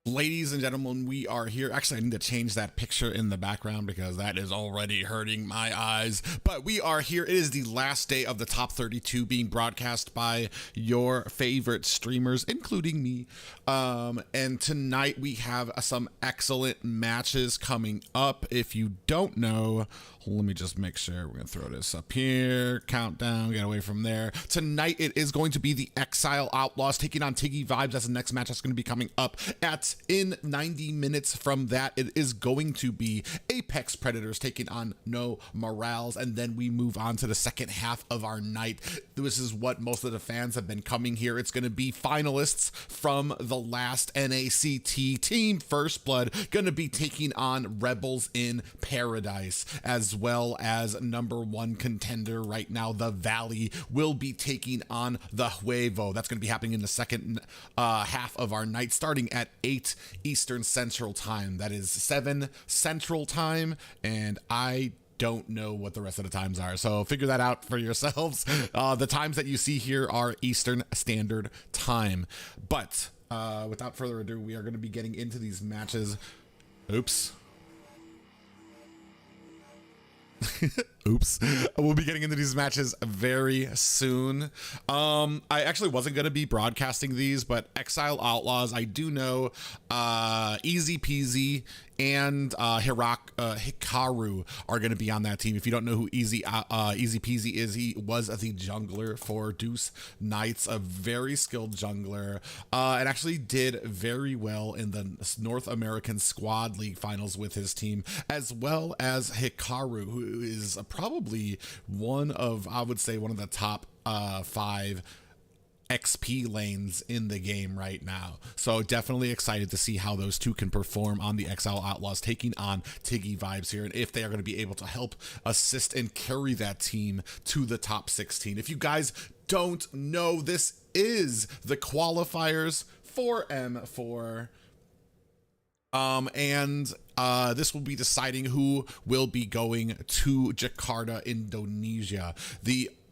Ladies and gentlemen, we are here. Actually, I need to change that picture in the background because that is already hurting my eyes. But we are here. It is the last day of the top 32 being broadcast by your favorite streamers, including me. And tonight we have some excellent matches coming up. If you don't know, let me just make sure. We're going to throw this up here. Countdown. Get away from there. Tonight it is going to be the Exile Outlaws taking on Tiggy Vibes. That's the next match that's going to be coming up in 90 minutes from that. It is going to be Apex Predators taking on No Morales. And then we move on to the second half of our night. This is what most of the fans have been coming here. It's going to be finalists from the last NACT team. First Blood going to be taking on Rebels in Paradise, as well as number one contender right now, the Valley, will be taking on the Huevo. That's going to be happening in the second half of our night, starting at 8 Eastern Central Time. That is 7 Central Time, and I don't know what the rest of the times are, so figure that out for yourselves. The times that you see here are Eastern Standard Time. But without further ado, we are going to be getting into these matches. Oops. Oops. We'll be getting into these matches very soon. I actually wasn't going to be broadcasting these, but Exile Outlaws, I do know Easy Peasy and Hikaru are going to be on that team. If you don't know who Easy Peasy is, he was the jungler for Deuce Knights, a very skilled jungler, and actually did very well in the North American Squad League finals with his team, as well as Hikaru, who is probably one of, I would say, one of the top 5 XP lanes in the game right now. So definitely excited to see how those two can perform on the Exile Outlaws taking on Tiggy Vibes here, and if they are going to be able to help assist and carry that team to the top 16. If you guys don't know, this is the qualifiers for M4. This will be deciding who will be going to Jakarta, Indonesia.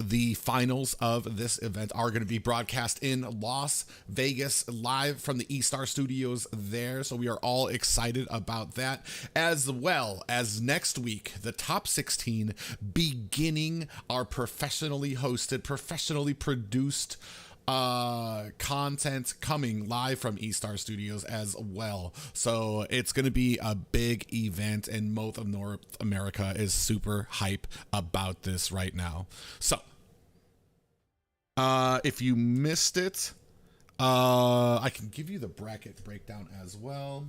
The finals of this event are going to be broadcast in Las Vegas, live from the E-Star Studios there. So we are all excited about that, as well as next week, the top 16 beginning our professionally hosted, professionally produced content coming live from E-Star Studios as well. So it's going to be a big event, and most of North America is super hype about this right now. So if you missed it, I can give you the bracket breakdown as well.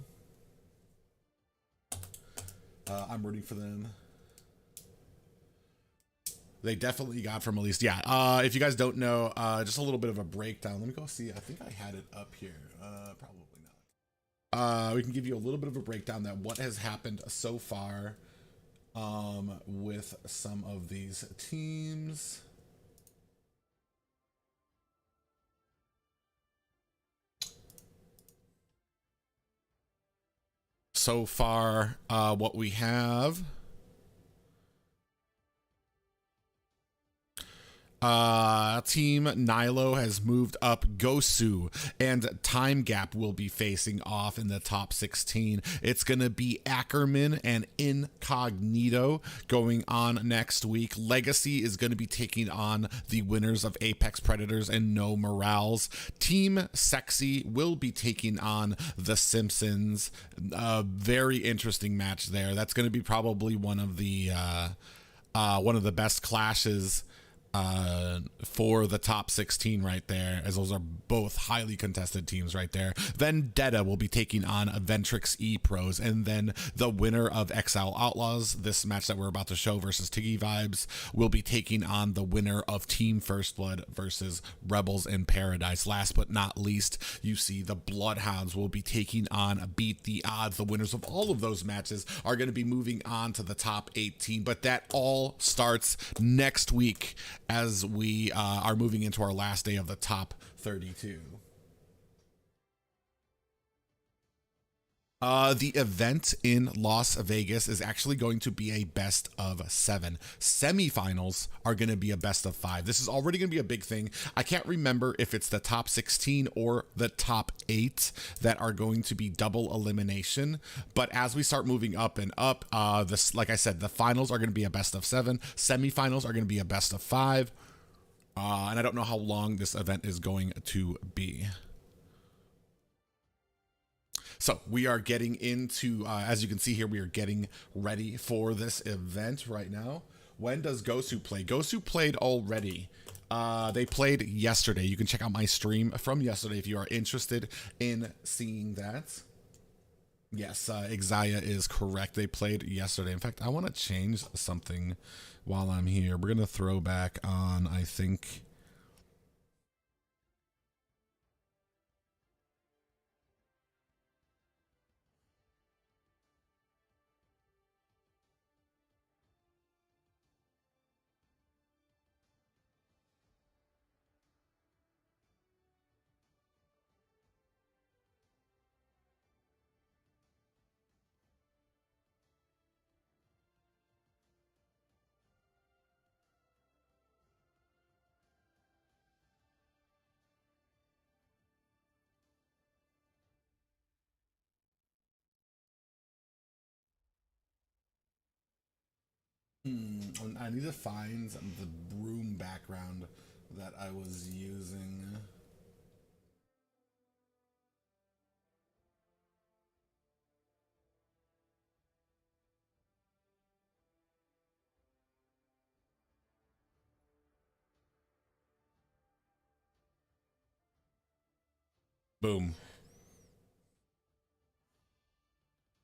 I'm rooting for them. They definitely got from at least, yeah. If you guys don't know, just a little bit of a breakdown. Let me go see. I think I had it up here. Probably not. We can give you a little bit of a breakdown that what has happened so far with some of these teams. So far, what we have. Team Nilo has moved up Gosu, and Time Gap will be facing off in the top 16. It's going to be Ackerman and Incognito going on next week. Legacy is going to be taking on the winners of Apex Predators and No Morales. Team Sexy will be taking on the Simpsons. Very interesting match there. That's going to be probably one of the best clashes for the top 16 right there, as those are both highly contested teams right there. Vendetta will be taking on Ventrix E Pros, and then the winner of Exile Outlaws, this match that we're about to show versus Tiggy Vibes, will be taking on the winner of Team First Blood versus Rebels in Paradise. Last but not least, you see the Bloodhounds will be taking on Beat the Odds. The winners of all of those matches are going to be moving on to the top 18, but that all starts next week as we are moving into our last day of the top 32. The event in Las Vegas is actually going to be a best of 7. Semifinals are going to be a best of 5. This is already going to be a big thing. I can't remember if it's the top 16 or the top 8 that are going to be double elimination. But as we start moving up and up, this, like I said, the finals are going to be a best of 7. Semifinals are going to be a best of 5. And I don't know how long this event is going to be. So we are getting into, as you can see here, we are getting ready for this event right now. When does Gosu play? Gosu played already. They played yesterday. You can check out my stream from yesterday if you are interested in seeing that. Yes, Exaya is correct. They played yesterday. In fact, I want to change something while I'm here. We're going to throw back on, I think... I need to find the broom background that I was using. Boom.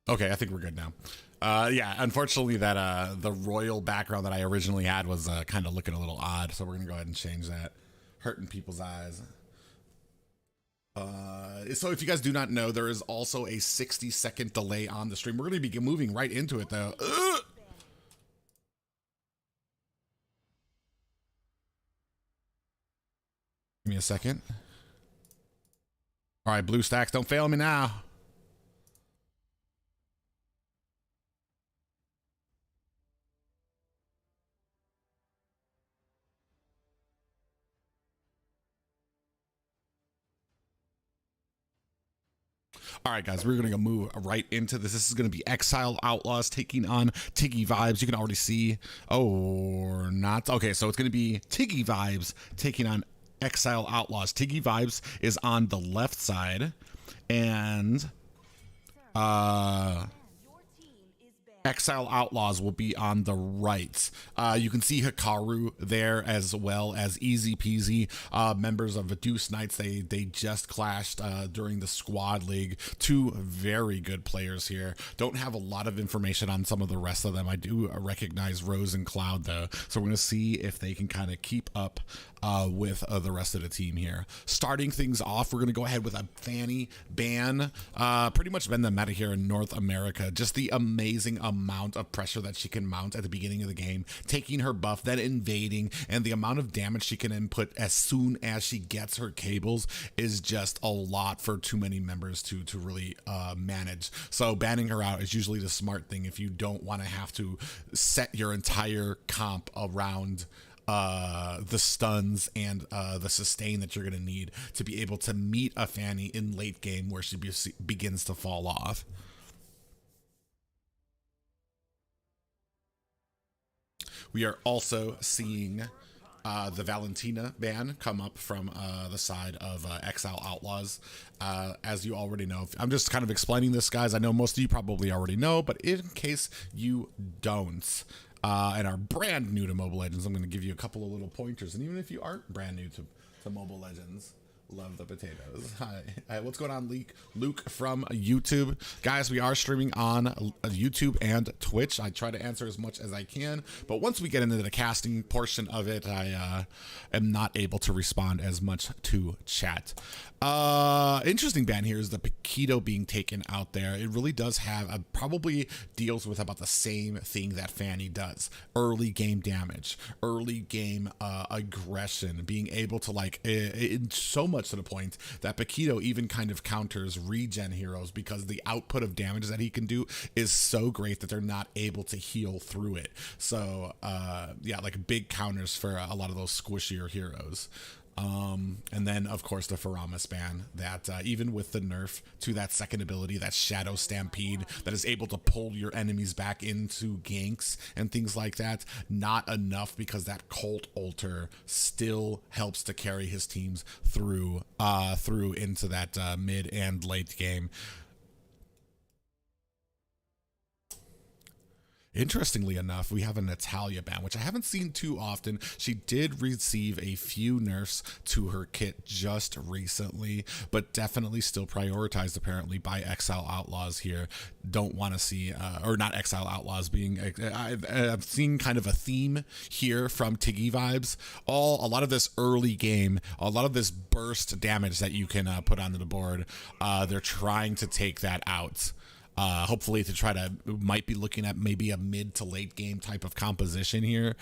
Okay, I think we're good now. Yeah, unfortunately that the royal background that I originally had was kind of looking a little odd, so we're gonna go ahead and change that. Hurting people's eyes. So if you guys do not know, there is also a 60-second delay on the stream. We're gonna be moving right into it though. Give me a second. All right, blue stacks, don't fail me now. All right, guys, we're going to move right into this. This is going to be Exile Outlaws taking on Tiggy Vibes. You can already see, or not. Okay, so it's going to be Tiggy Vibes taking on Exile Outlaws. Tiggy Vibes is on the left side, and Exile Outlaws will be on the right. You can see Hikaru there as well as Easy Peasy, members of the Deuce Knights. They just clashed during the squad league. Two very good players here. Don't have a lot of information on some of the rest of them. I do recognize Rose and Cloud though, so we're gonna see if they can kind of keep up with the rest of the team here. Starting things off, we're gonna go ahead with a Fanny ban. Pretty much been the meta here in North America. Just the amazing amount of pressure that she can mount at the beginning of the game, taking her buff, then invading, and the amount of damage she can input as soon as she gets her cables is just a lot for too many members to really manage. So banning her out is usually the smart thing if you don't want to have to set your entire comp around the stuns and the sustain that you're going to need to be able to meet a Fanny in late game where she begins to fall off. We are also seeing the Valentina ban come up from the side of Exile Outlaws. As you already know, I'm just kind of explaining this, guys. I know most of you probably already know, but in case you don't, and are brand new to Mobile Legends, I'm going to give you a couple of little pointers. And even if you aren't brand new to Mobile Legends, love the potatoes. Hi, what's going on, Luke from YouTube? Guys, we are streaming on YouTube and Twitch. I try to answer as much as I can, but once we get into the casting portion of it, I am not able to respond as much to chat. Interesting ban here is the Paquito being taken out there. It really does have probably deals with about the same thing that Fanny does. Early game damage, early game aggression, being able to like in so much much to the point that Paquito even kind of counters regen heroes because the output of damage that he can do is so great that they're not able to heal through it. So yeah, like big counters for a lot of those squishier heroes. And then of course the Faramis ban that even with the nerf to that second ability, that Shadow Stampede that is able to pull your enemies back into ganks and things like that, not enough, because that Cult Alter still helps to carry his teams through into that mid and late game. Interestingly enough, we have a Natalia ban, which I haven't seen too often. She did receive a few nerfs to her kit just recently, but definitely still prioritized apparently by Exile Outlaws here. Don't want to see, or not Exile Outlaws being, I'm seeing kind of a theme here from Tiggy vibes. A lot of this early game, a lot of this burst damage that you can put onto the board, they're trying to take that out. Hopefully to try to, might be looking at maybe a mid to late game type of composition here,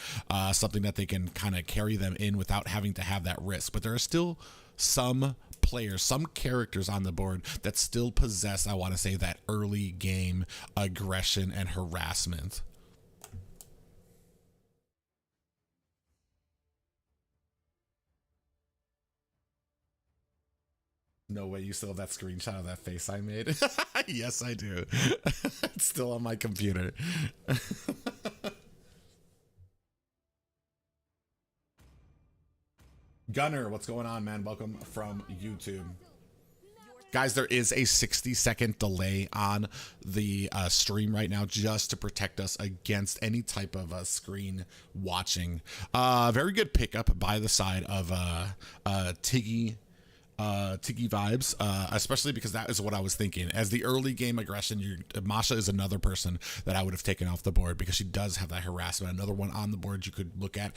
something that they can kind of carry them in without having to have that risk. But there are still some players, some characters on the board that still possess, I want to say, that early game aggression and harassment. No way you still have that screenshot of that face I made? Yes, I do. It's still on my computer. Gunner, what's going on, man? Welcome from YouTube. Guys, there is a 60-second delay on the stream right now just to protect us against any type of screen watching. Very good pickup by the side of Tiggy vibes, especially because that is what I was thinking. As the early game aggression, Masha is another person that I would have taken off the board because she does have that harassment. Another one on the board you could look at,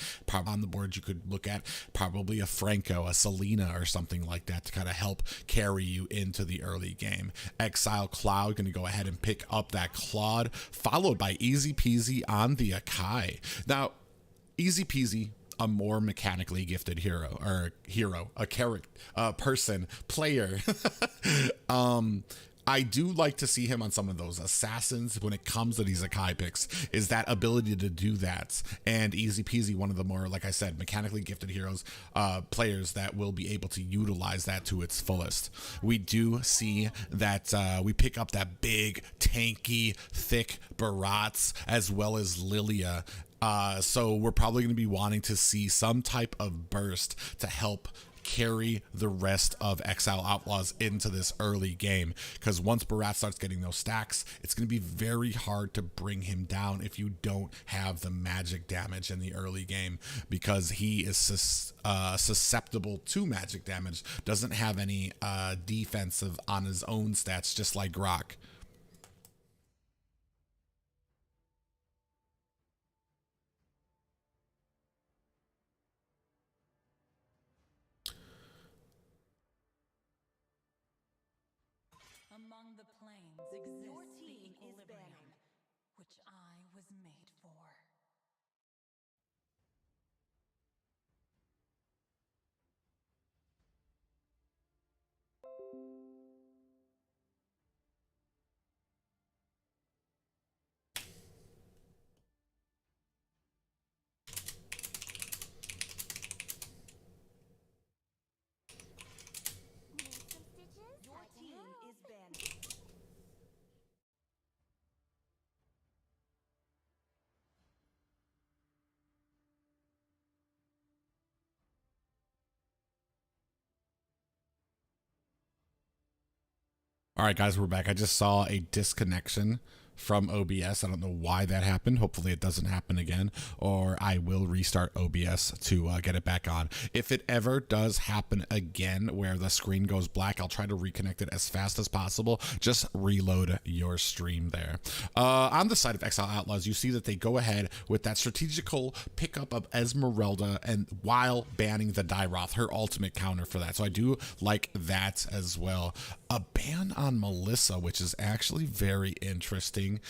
probably a Franco, a Selena or something like that to kind of help carry you into the early game. Exile Cloud going to go ahead and pick up that Claude, followed by Easy Peasy on the Akai. Now, Easy Peasy, a more mechanically gifted player. I do like to see him on some of those assassins when it comes to these Akai picks, is that ability to do that. And Easy Peasy, one of the more, like I said, mechanically gifted heroes, players that will be able to utilize that to its fullest. We do see that we pick up that big, tanky, thick Barats as well as Lilia. So we're probably going to be wanting to see some type of burst to help carry the rest of Exile Outlaws into this early game, because once Barat starts getting those stacks, it's going to be very hard to bring him down if you don't have the magic damage in the early game, because he is susceptible to magic damage, doesn't have any defensive on his own stats, just like Grok. Among the planes exists the equilibrium, which I was made for. Your team is banned. All right, guys, we're back. I just saw a disconnection from OBS. I don't know why that happened. Hopefully it doesn't happen again, or I will restart OBS to get it back on. If it ever does happen again where the screen goes black, I'll try to reconnect it as fast as possible. Just reload your stream there. On the side of Exile Outlaws, you see that they go ahead with that strategical pickup of Esmeralda, and while banning the Dairoth, her ultimate counter for that. So I do like that as well. A ban on Melissa, which is actually very interesting. interesting.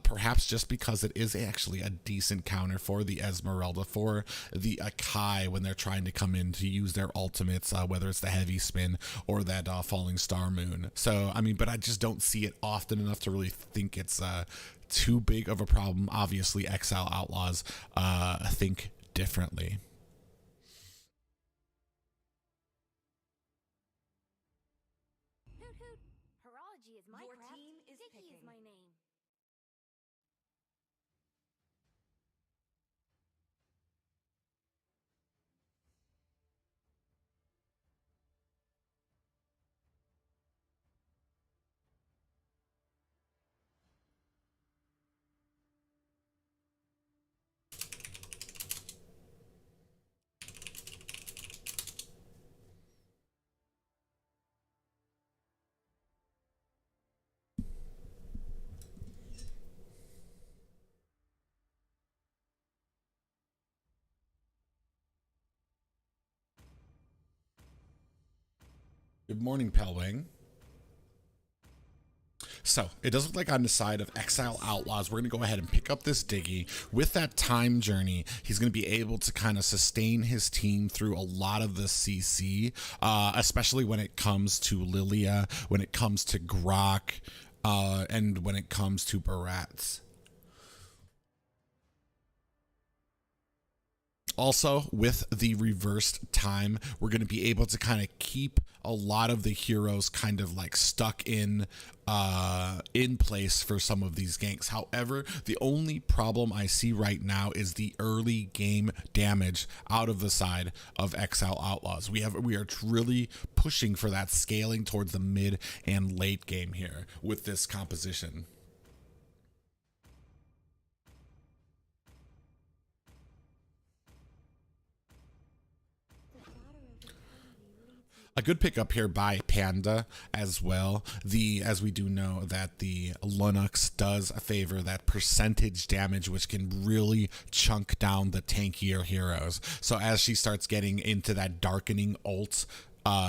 Perhaps just because it is actually a decent counter for the Esmeralda, for the Akai when they're trying to come in to use their ultimates, whether it's the heavy spin or that falling star moon. So, I mean, but I just don't see it often enough to really think it's too big of a problem. Obviously, Exile Outlaws think differently. Horology is my Your craft. team is Dicky picking. is my name. Good morning, Pelwing. So it does look like on the side of Exile Outlaws, we're going to go ahead and pick up this Diggy. With that time journey, he's going to be able to kind of sustain his team through a lot of the CC, especially when it comes to Lilia, when it comes to Grok, and when it comes to Barats. Also, with the reversed time, we're going to be able to kind of keep a lot of the heroes kind of like stuck in place for some of these ganks. However, the only problem I see right now is the early game damage out of the side of Exile Outlaws. We are really pushing for that scaling towards the mid and late game here with this composition. A good pickup here by Panda as well. As we do know that the Linux does favor that percentage damage, which can really chunk down the tankier heroes. So as she starts getting into that darkening ult,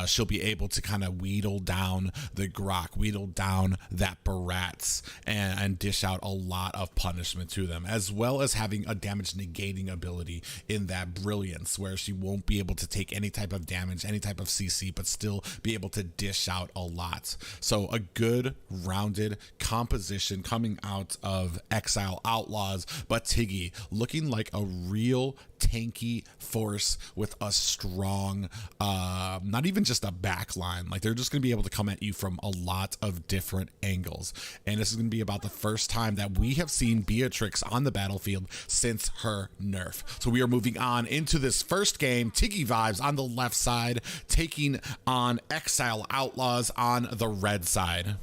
she'll be able to kind of wheedle down the Grok, wheedle down that Barats, and dish out a lot of punishment to them, as well as having a damage negating ability in that Brilliance, where she won't be able to take any type of damage, any type of CC, but still be able to dish out a lot. So a good rounded composition coming out of Exile Outlaws, but Tiggy looking like a real tanky force with a strong, not even just a back line. Like, they're just going to be able to come at you from a lot of different angles. And this is going to be about the first time that we have seen Beatrix on the battlefield since her nerf. So we are moving on into this first game. Tiggy vibes on the left side, taking on Exile Outlaws on the red side.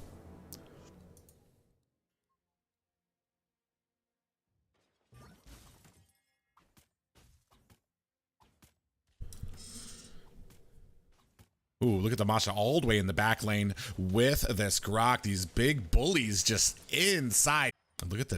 Ooh, look at the Masha all the way in the back lane with this Grok. These big bullies just inside. Look at the